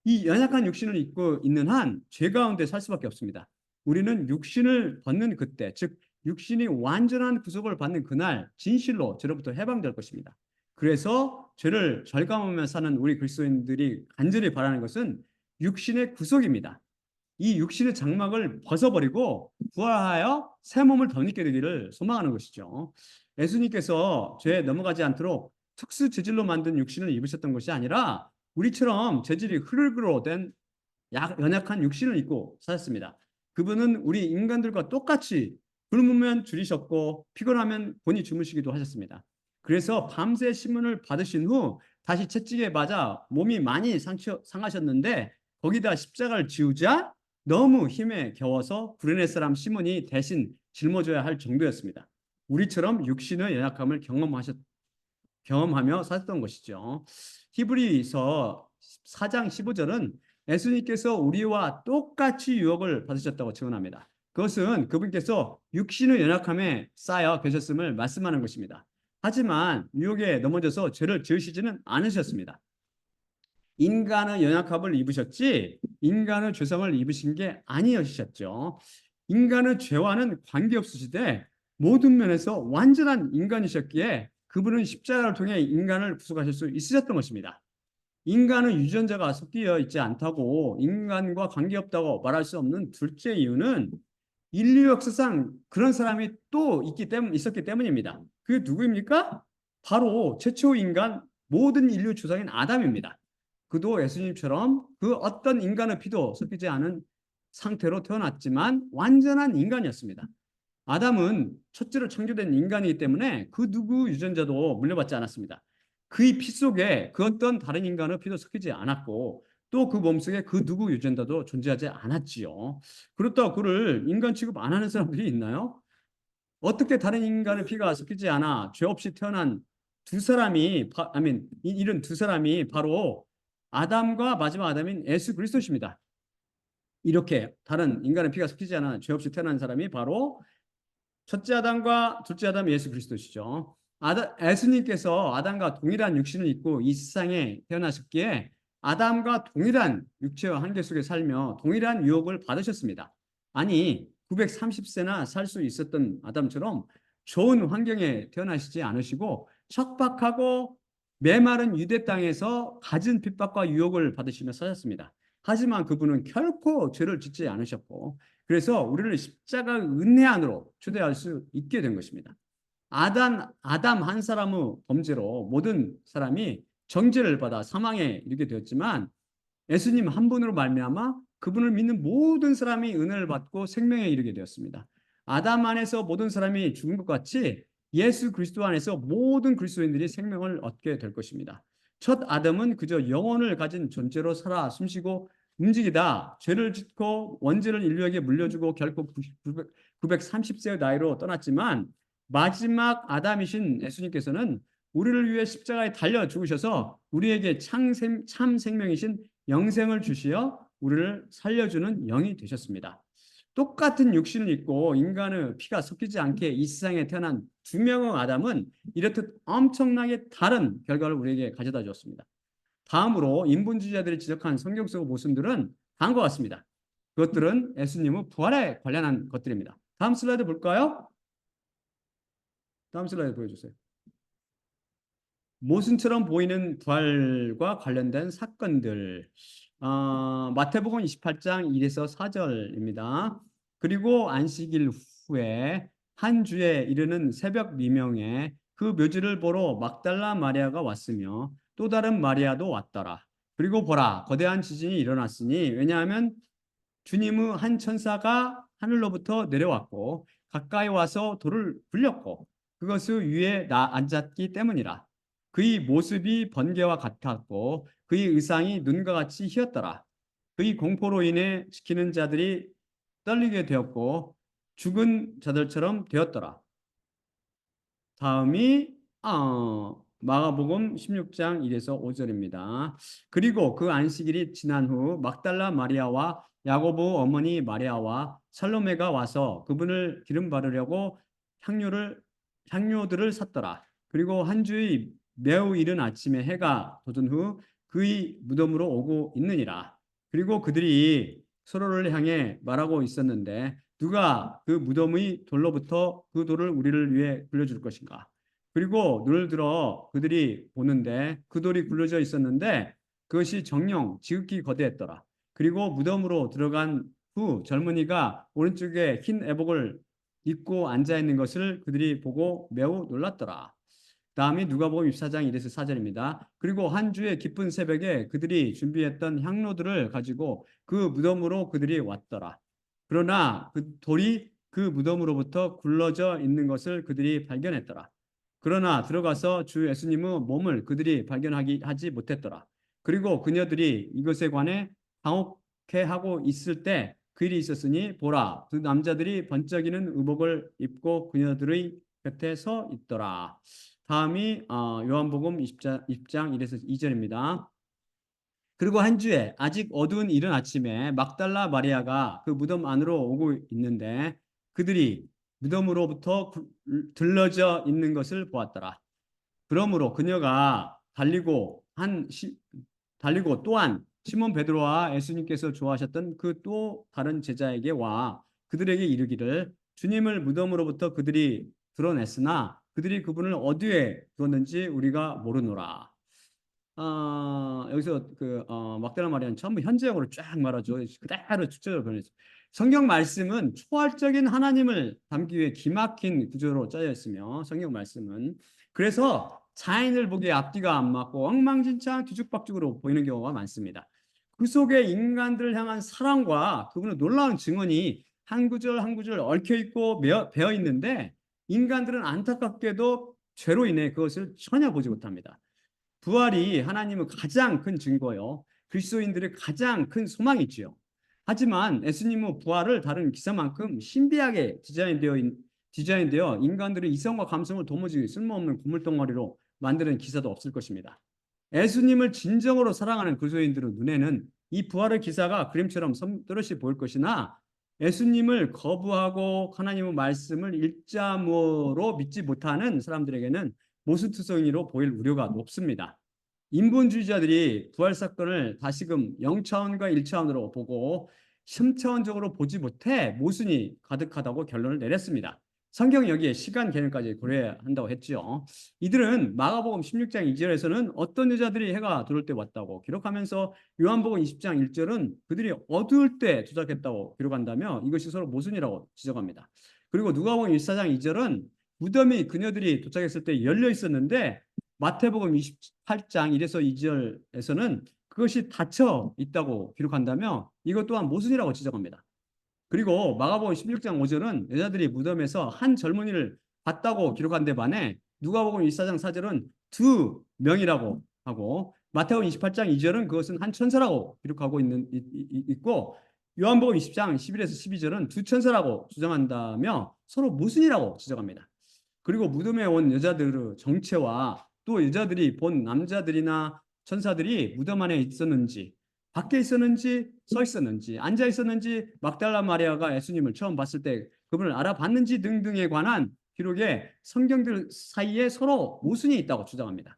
A: 이 연약한 육신을 입고 있는 한 죄 가운데 살 수밖에 없습니다. 우리는 육신을 벗는 그때, 즉 육신이 완전한 구속을 받는 그날 진실로 죄로부터 해방될 것입니다. 그래서 죄를 절감하며 사는 우리 그리스도인들이 간절히 바라는 것은 육신의 구속입니다. 이 육신의 장막을 벗어버리고 부활하여 새 몸을 덧입게 되기를 소망하는 것이죠. 예수님께서 죄에 넘어가지 않도록 특수 재질로 만든 육신을 입으셨던 것이 아니라 우리처럼 재질이 흙으로 된 연약한 육신을 입고 사셨습니다. 그분은 우리 인간들과 똑같이 굶으면 줄이셨고 피곤하면 본이 주무시기도 하셨습니다. 그래서 밤새 신문을 받으신 후 다시 채찍에 맞아 몸이 많이 상하셨는데 거기다 십자가를 지우자 너무 힘에 겨워서 구레네 사람 시몬이 대신 짊어져야 할 정도였습니다. 우리처럼 육신의 연약함을 경험하며 사셨던 것이죠. 히브리서 4장 15절은 예수님께서 우리와 똑같이 유혹을 받으셨다고 증언합니다. 그것은 그분께서 육신의 연약함에 쌓여 계셨음을 말씀하는 것입니다. 하지만 유혹에 넘어져서 죄를 지으시지는 않으셨습니다. 인간의 연약함을 입으셨지 인간의 죄성을 입으신 게 아니셨죠. 인간의 죄와는 관계없으시되 모든 면에서 완전한 인간이셨기에 그분은 십자가를 통해 인간을 구속하실 수 있으셨던 것입니다. 인간은 유전자가 섞여 있지 않다고 인간과 관계없다고 말할 수 없는 둘째 이유는 인류 역사상 그런 사람이 또 있었기 때문입니다. 그게 누구입니까? 바로 최초 인간 모든 인류 조상인 아담입니다. 그도 예수님처럼 그 어떤 인간의 피도 섞이지 않은 상태로 태어났지만 완전한 인간이었습니다. 아담은 첫째로 창조된 인간이기 때문에 그 누구 유전자도 물려받지 않았습니다. 그의 피 속에 그 어떤 다른 인간의 피도 섞이지 않았고 또 그 몸속에 그 누구 유전자도 존재하지 않았지요. 그렇다고 그를 인간 취급 안 하는 사람들이 있나요? 어떻게 다른 인간의 피가 섞이지 않아 죄 없이 태어난 이런 두 사람이 바로 아담과 마지막 아담인 예수 그리스도십니다. 이렇게 다른 인간의 피가 섞이지 않아 죄 없이 태어난 사람이 바로 첫째 아담과 둘째 아담 예수 그리스도시죠. 예수님께서 아담과 동일한 육신을 입고 이 세상에 태어나셨기에 아담과 동일한 육체와 한계 속에 살며 동일한 유혹을 받으셨습니다. 아니 930세나 살 수 있었던 아담처럼 좋은 환경에 태어나시지 않으시고 척박하고 메마른 유대 땅에서 갖은 핍박과 유혹을 받으시며 사셨습니다. 하지만 그분은 결코 죄를 짓지 않으셨고 그래서 우리를 십자가 은혜 안으로 초대할 수 있게 된 것입니다. 아담 한 사람의 범죄로 모든 사람이 정죄를 받아 사망에 이르게 되었지만 예수님 한 분으로 말미암아 그분을 믿는 모든 사람이 은혜를 받고 생명에 이르게 되었습니다. 아담 안에서 모든 사람이 죽은 것 같이 예수 그리스도 안에서 모든 그리스도인들이 생명을 얻게 될 것입니다. 첫 아담은 그저 영혼을 가진 존재로 살아 숨쉬고 움직이다 죄를 짓고 원죄를 인류에게 물려주고 결코 930세의 나이로 떠났지만 마지막 아담이신 예수님께서는 우리를 위해 십자가에 달려 죽으셔서 우리에게 참 생명이신 영생을 주시어 우리를 살려주는 영이 되셨습니다. 똑같은 육신을 입고 인간의 피가 섞이지 않게 이 세상에 태어난 두 명의 아담은 이렇듯 엄청나게 다른 결과를 우리에게 가져다 주었습니다. 다음으로 인본주의자들이 지적한 성경 속 모순들은 다음과 같습니다. 그것들은 예수님의 부활에 관련한 것들입니다. 다음 슬라이드 볼까요? 다음 슬라이드 보여주세요. 모순처럼 보이는 부활과 관련된 사건들. 마태복음 28장 1에서 4절입니다. 그리고 안식일 후에 한 주에 이르는 새벽 미명에 그 묘지를 보러 막달라 마리아가 왔으며 또 다른 마리아도 왔더라. 그리고 보라, 거대한 지진이 일어났으니 왜냐하면 주님의 한 천사가 하늘로부터 내려왔고 가까이 와서 돌을 굴렸고 그것을 위에 앉았기 때문이라. 그의 모습이 번개와 같았고 그의 의상이 눈과 같이 희었더라. 그의 공포로 인해 지키는 자들이 떨리게 되었고 죽은 자들처럼 되었더라. 다음이 마가복음 16장 1에서 5절입니다. 그리고 그 안식일이 지난 후 막달라 마리아와 야고보 어머니 마리아와 살로메가 와서 그분을 기름 바르려고 향료들을 샀더라. 그리고 한 주의 매우 이른 아침에 해가 돋은 후 그의 무덤으로 오고 있느니라. 그리고 그들이 서로를 향해 말하고 있었는데 누가 그 무덤의 돌로부터 그 돌을 우리를 위해 굴려줄 것인가? 그리고 눈을 들어 그들이 보는데 그 돌이 굴려져 있었는데 그것이 정령 지극히 거대했더라. 그리고 무덤으로 들어간 후 젊은이가 오른쪽에 흰 애복을 입고 앉아 있는 것을 그들이 보고 매우 놀랐더라. 다음이 누가복음 24장 1에서 4절입니다. 그리고 한 주의 깊은 새벽에 그들이 준비했던 향로들을 가지고 그 무덤으로 그들이 왔더라. 그러나 그 돌이 그 무덤으로부터 굴러져 있는 것을 그들이 발견했더라. 그러나 들어가서 주 예수님의 몸을 그들이 하지 못했더라. 그리고 그녀들이 이것에 관해 당혹해하고 있을 때 그 일이 있었으니 보라 두 남자들이 번쩍이는 의복을 입고 그녀들의 곁에 서 있더라. 다음이 요한복음 20장 1에서 2절입니다. 그리고 한 주에 아직 어두운 이른 아침에 막달라 마리아가 그 무덤 안으로 오고 있는데 그들이 무덤으로부터 들러져 있는 것을 보았더라. 그러므로 그녀가 달리고 또한 시몬 베드로와 예수님께서 좋아하셨던 그 또 다른 제자에게 와 그들에게 이르기를 주님을 무덤으로부터 그들이 드러냈으나 그들이 그분을 어디에 두었는지 우리가 모르노라. 여기서 막달라 마리아는 전부 현재형으로 쫙 말하죠. 그대로 축제로 변했어요. 성경 말씀은 초월적인 하나님을 담기 위해 기막힌 구조로 짜여 있으며 성경 말씀은 그래서 자연을 보기에 앞뒤가 안 맞고 엉망진창 뒤죽박죽으로 보이는 경우가 많습니다. 그 속에 인간들을 향한 사랑과 그분의 놀라운 증언이 한 구절 한 구절 얽혀 있고 배어 있는데 인간들은 안타깝게도 죄로 인해 그것을 전혀 보지 못합니다. 부활이 하나님의 가장 큰 증거요. 그리스도인들의 가장 큰 소망이지요. 하지만 예수님의 부활을 다룬 기사만큼 신비하게 디자인되어 인간들의 이성과 감성을 도무지 쓸모없는 고물덩어리로 만드는 기사도 없을 것입니다. 예수님을 진정으로 사랑하는 그리스도인들의 눈에는 이 부활의 기사가 그림처럼 뚜렷이 보일 것이나 예수님을 거부하고 하나님의 말씀을 일자무로 믿지 못하는 사람들에게는 모순투성이로 보일 우려가 높습니다. 인본주의자들이 부활 사건을 다시금 0차원과 1차원으로 보고 3차원적으로 보지 못해 모순이 가득하다고 결론을 내렸습니다. 성경 여기에 시간 개념까지 고려해야 한다고 했죠. 이들은 마가복음 16장 2절에서는 어떤 여자들이 해가 들어올 때 왔다고 기록하면서 요한복음 20장 1절은 그들이 어두울 때 도착했다고 기록한다며 이것이 서로 모순이라고 지적합니다. 그리고 누가복음 14장 2절은 무덤이 그녀들이 도착했을 때 열려 있었는데 마태복음 28장 1에서 2절에서는 그것이 닫혀 있다고 기록한다며 이것 또한 모순이라고 지적합니다. 그리고 마가복음 16장 5절은 여자들이 무덤에서 한 젊은이를 봤다고 기록한 데 반해 누가복음 24장 4절은 두 명이라고 하고 마태복음 28장 2절은 그것은 한 천사라고 기록하고 있고 요한복음 20장 11에서 12절은 두 천사라고 주장한다며 서로 모순이라고 지적합니다. 그리고 무덤에 온 여자들의 정체와 또 여자들이 본 남자들이나 천사들이 무덤 안에 있었는지 밖에 있었는지 서 있었는지 앉아 있었는지 막달라 마리아가 예수님을 처음 봤을 때 그분을 알아봤는지 등등에 관한 기록에 성경들 사이에 서로 모순이 있다고 주장합니다.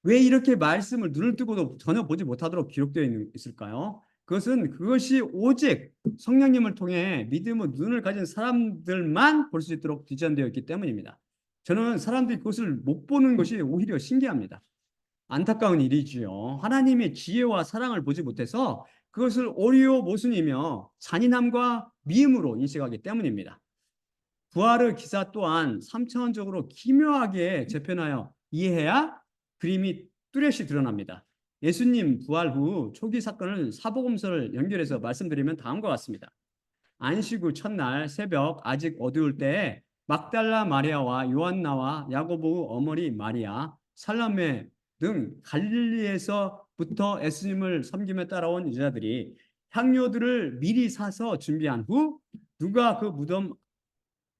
A: 왜 이렇게 말씀을 눈을 뜨고도 전혀 보지 못하도록 기록되어 있을까요? 그것이 오직 성령님을 통해 믿음의 눈을 가진 사람들만 볼 수 있도록 디자인되어 있기 때문입니다. 저는 사람들이 그것을 못 보는 것이 오히려 신기합니다. 안타까운 일이지요. 하나님의 지혜와 사랑을 보지 못해서 그것을 오리오 모순이며 잔인함과 미움으로 인식하기 때문입니다. 부활의 기사 또한 3차원적으로 기묘하게 재편하여 이해해야 그림이 뚜렷이 드러납니다. 예수님 부활 후 초기 사건을 사복음서를 연결해서 말씀드리면 다음과 같습니다. 안식 후 첫날 새벽 아직 어두울 때에 막달라 마리아와 요한나와 야고보의 어머니 마리아, 살로메 등 갈릴리에서부터 예수님을 섬기며 따라온 여자들이 향료들을 미리 사서 준비한 후 누가 그 무덤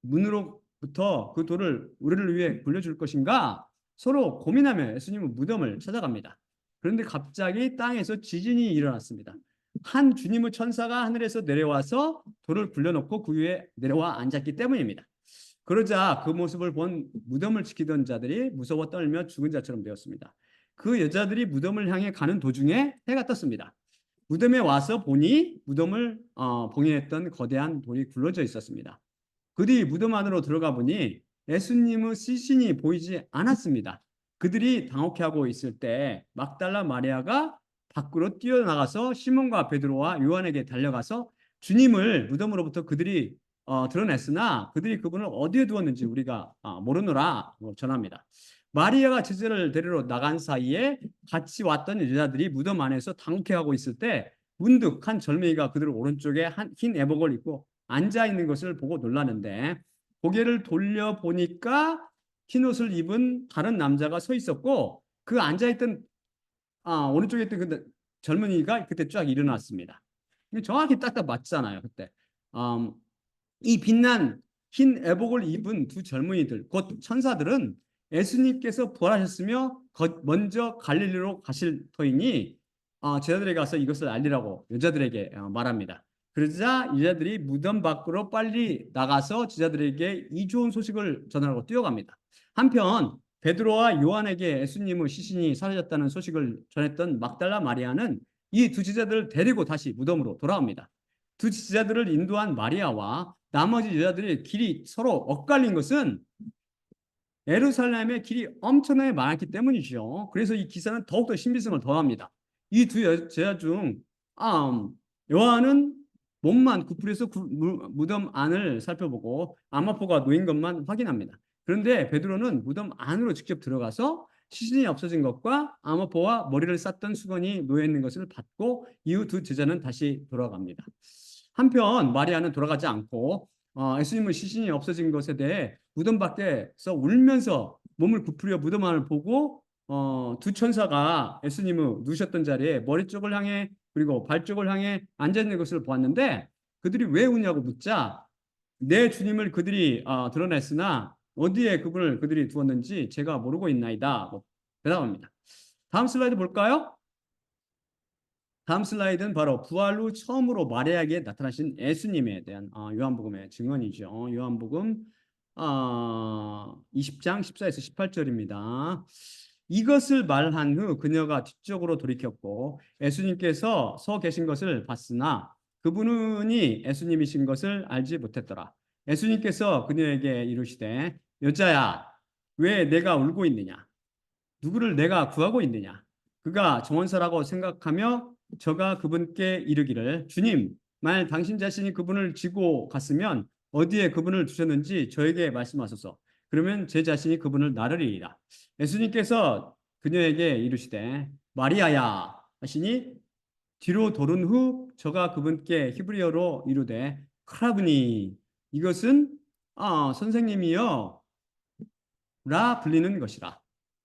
A: 문으로부터 그 돌을 우리를 위해 굴려줄 것인가 서로 고민하며 예수님의 무덤을 찾아갑니다. 그런데 갑자기 땅에서 지진이 일어났습니다. 한 주님의 천사가 하늘에서 내려와서 돌을 굴려놓고 그 위에 내려와 앉았기 때문입니다. 그러자 그 모습을 본 무덤을 지키던 자들이 무서워 떨며 죽은 자처럼 되었습니다. 그 여자들이 무덤을 향해 가는 도중에 해가 떴습니다. 무덤에 와서 보니 무덤을 봉해했던 거대한 돌이 굴러져 있었습니다. 그들이 무덤 안으로 들어가 보니 예수님의 시신이 보이지 않았습니다. 그들이 당혹해하고 있을 때 막달라 마리아가 밖으로 뛰어나가서 시몬과 베드로와 요한에게 달려가서 주님을 무덤으로부터 그들이 드러냈으나 그들이 그분을 어디에 두었는지 우리가 모르노라 전합니다. 마리아가 제자를 데리러 나간 사이에 같이 왔던 여자들이 무덤 안에서 당혹해하고 있을 때 문득 한 젊은이가 그들 오른쪽에 흰 애복을 입고 앉아 있는 것을 보고 놀라는데 고개를 돌려 보니까 흰 옷을 입은 다른 남자가 서 있었고 그 앉아 있던 오른쪽에 있던 그 젊은이가 그때 쫙 일어났습니다. 정확히 딱딱 맞잖아요. 그때 이 빛난 흰 애복을 입은 두 젊은이들 곧 천사들은 예수님께서 부활하셨으며 먼저 갈릴리로 가실 터이니 제자들에게 가서 이것을 알리라고 여자들에게 말합니다. 그러자 여자들이 무덤 밖으로 빨리 나가서 제자들에게 이 좋은 소식을 전하라고 뛰어갑니다. 한편 베드로와 요한에게 예수님의 시신이 사라졌다는 소식을 전했던 막달라 마리아는 이 두 제자들을 데리고 다시 무덤으로 돌아옵니다. 두 제자들을 인도한 마리아와 나머지 여자들의 길이 서로 엇갈린 것은 예루살렘의 길이 엄청나게 많았기 때문이죠. 그래서 이 기사는 더욱더 신비성을 더합니다. 이 두 제자 중 요한은 몸만 구부려서 무덤 안을 살펴보고 암호포가 놓인 것만 확인합니다. 그런데 베드로는 무덤 안으로 직접 들어가서 시신이 없어진 것과 암호포와 머리를 쌌던 수건이 놓여 있는 것을 받고 이후 두 제자는 다시 돌아갑니다. 한편 마리아는 돌아가지 않고 예수님의 시신이 없어진 것에 대해 무덤 밖에서 울면서 몸을 구부려 무덤 안을 보고 두 천사가 예수님의 누우셨던 자리에 머리 쪽을 향해 그리고 발 쪽을 향해 앉아 있는 것을 보았는데 그들이 왜 우냐고 묻자 내 주님을 그들이 드러냈으나 어디에 그분을 그들이 두었는지 제가 모르고 있나이다 대답합니다. 다음 슬라이드 볼까요? 다음 슬라이드는 바로 부활 후 처음으로 마리아에게 나타나신 예수님에 대한 요한복음의 증언이죠. 요한복음 20장 14에서 18절입니다. 이것을 말한 후 그녀가 뒤쪽으로 돌이켰고 예수님께서 서 계신 것을 봤으나 그분이 예수님이신 것을 알지 못했더라. 예수님께서 그녀에게 이르시되 여자야 왜 내가 울고 있느냐 누구를 내가 구하고 있느냐 그가 정원사라고 생각하며 저가 그분께 이르기를 주님 만일 당신 자신이 그분을 지고 갔으면 어디에 그분을 두셨는지 저에게 말씀하소서 그러면 제 자신이 그분을 나르리이다. 예수님께서 그녀에게 이르시되 마리아야 하시니 뒤로 돌은 후 저가 그분께 히브리어로 이르되 크라브니 이것은 선생님이여 라 불리는 것이라.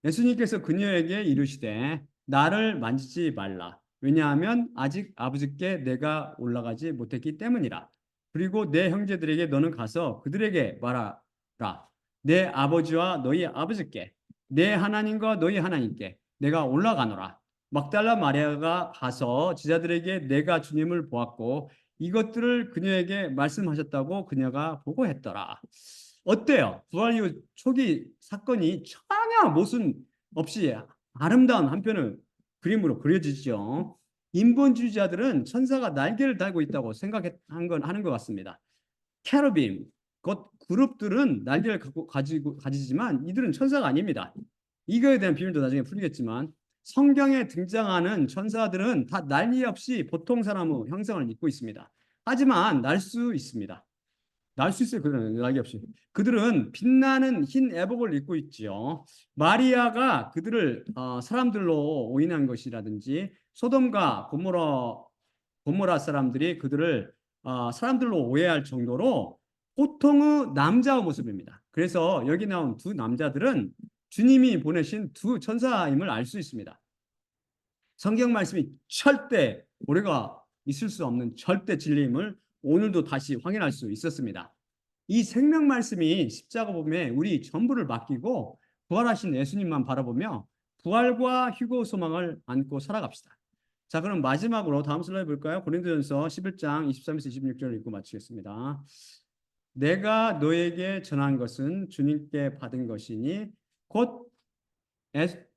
A: 예수님께서 그녀에게 이르시되 나를 만지지 말라. 왜냐하면 아직 아버지께 내가 올라가지 못했기 때문이라. 그리고 내 형제들에게 너는 가서 그들에게 말하라. 내 아버지와 너희 아버지께 내 하나님과 너희 하나님께 내가 올라가노라. 막달라 마리아가 가서 제자들에게 내가 주님을 보았고 이것들을 그녀에게 말씀하셨다고 그녀가 보고했더라. 어때요? 부활 이후 초기 사건이 전혀 모순 없이 아름다운 한편의 그림으로 그려지죠. 인본주의자들은 천사가 날개를 달고 있다고 생각한 건 하는 것 같습니다. 캐러빔, 곧 그룹들은 날개를 가지지만 이들은 천사가 아닙니다. 이거에 대한 비밀도 나중에 풀리겠지만 성경에 등장하는 천사들은 다 날개 없이 보통 사람의 형상을 입고 있습니다. 하지만 날 수 있습니다. 날 수 있어요. 그들은 날개 없이. 그들은 빛나는 흰 애복을 입고 있지요. 마리아가 그들을 사람들로 오인한 것이라든지 소돔과 고모라 사람들이 그들을 사람들로 오해할 정도로 보통의 남자의 모습입니다. 그래서 여기 나온 두 남자들은 주님이 보내신 두 천사임을 알 수 있습니다. 성경 말씀이 절대 오류가 있을 수 없는 절대 진리임을 오늘도 다시 확인할 수 있었습니다. 이 생명 말씀이 십자가 보면 우리 전부를 맡기고 부활하신 예수님만 바라보며 부활과 휴거 소망을 안고 살아갑시다. 자, 그럼 마지막으로 다음 슬라이드 볼까요? 고린도전서 11장 23에서 26절을 읽고 마치겠습니다. 내가 너에게 전한 것은 주님께 받은 것이니 곧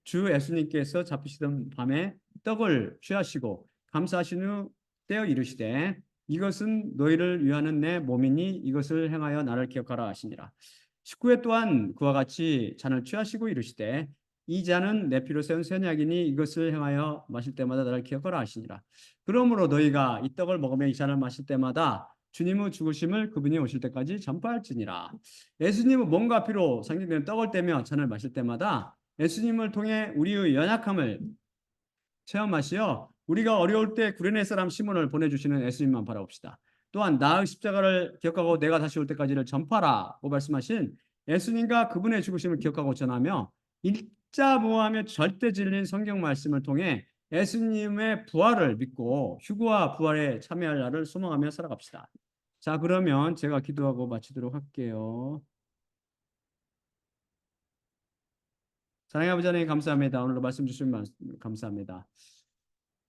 A: 주 예수님께서 잡히시던 밤에 떡을 취하시고 감사하신 후 떼어 이르시되 이것은 너희를 위하는 내 몸이니 이것을 행하여 나를 기억하라 하시니라. 19회 또한 그와 같이 잔을 취하시고 이르시되 이 잔은 내 피로 세운 새 언약이니 이것을 행하여 마실 때마다 나를 기억하라 하시니라. 그러므로 너희가 이 떡을 먹으며 이 잔을 마실 때마다 주님의 죽으심을 그분이 오실 때까지 전파할지니라. 예수님은 몸과 피로 상징되는 떡을 떼며 잔을 마실 때마다 예수님을 통해 우리의 연약함을 체험하시어 우리가 어려울 때 구레네 사람 시몬을 보내주시는 예수님만 바라봅시다. 또한 나의 십자가를 기억하고 내가 다시 올 때까지를 전파라고 말씀하신 예수님과 그분의 죽으심을 기억하고 전하며 일자무하며 절대 진리인 성경 말씀을 통해 예수님의 부활을 믿고 휴거와 부활에 참여할 날을 소망하며 살아갑시다. 자, 그러면 제가 기도하고 마치도록 할게요. 사랑의 아버지 하나님 감사합니다. 오늘도 말씀 주시면 감사합니다.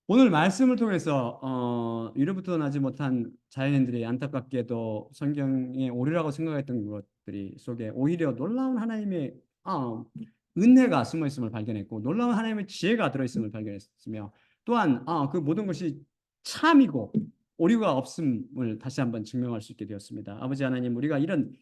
A: 오늘 말씀을 통해서 이로부터 나지 못한 자연인들이 안타깝게도 성경의 오류라고 생각했던 것들이 속에 오히려 놀라운 하나님의 은혜가 숨어 있음을 발견했고 놀라운 하나님의 지혜가 들어 있음을 발견했으며 또한 그 모든 것이 참이고 오류가 없음을 다시 한번 증명할 수 있게 되었습니다. 아버지 하나님 우리가 이런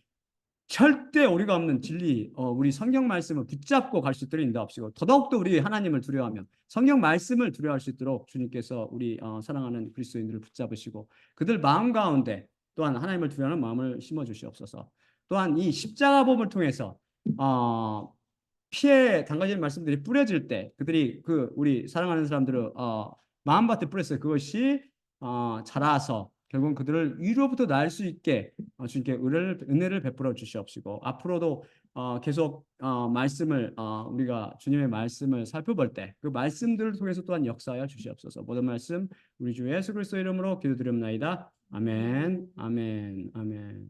A: 절대 오류가 없는 진리, 우리 성경 말씀을 붙잡고 갈 수 있도록 인도하시고 더더욱더 우리 하나님을 두려워하며 성경 말씀을 두려워할 수 있도록 주님께서 우리 사랑하는 그리스도인들을 붙잡으시고 그들 마음 가운데 또한 하나님을 두려워하는 마음을 심어 주시옵소서. 또한 이 십자가 복음을 통해서 피해 담가진 말씀들이 뿌려질 때 그들이 우리 사랑하는 사람들을 마음밭에 뿌렸어요. 그것이 자라서 결국은 그들을 위로부터 날 수 있게 주님께 은혜를 베풀어 주시옵시고 앞으로도 계속 말씀을 우리가 주님의 말씀을 살펴볼 때 그 말씀들을 통해서 또한 역사하여 주시옵소서. 모든 말씀 우리 주 예수 그리스도 이름으로 기도드립나이다. 아멘, 아멘, 아멘.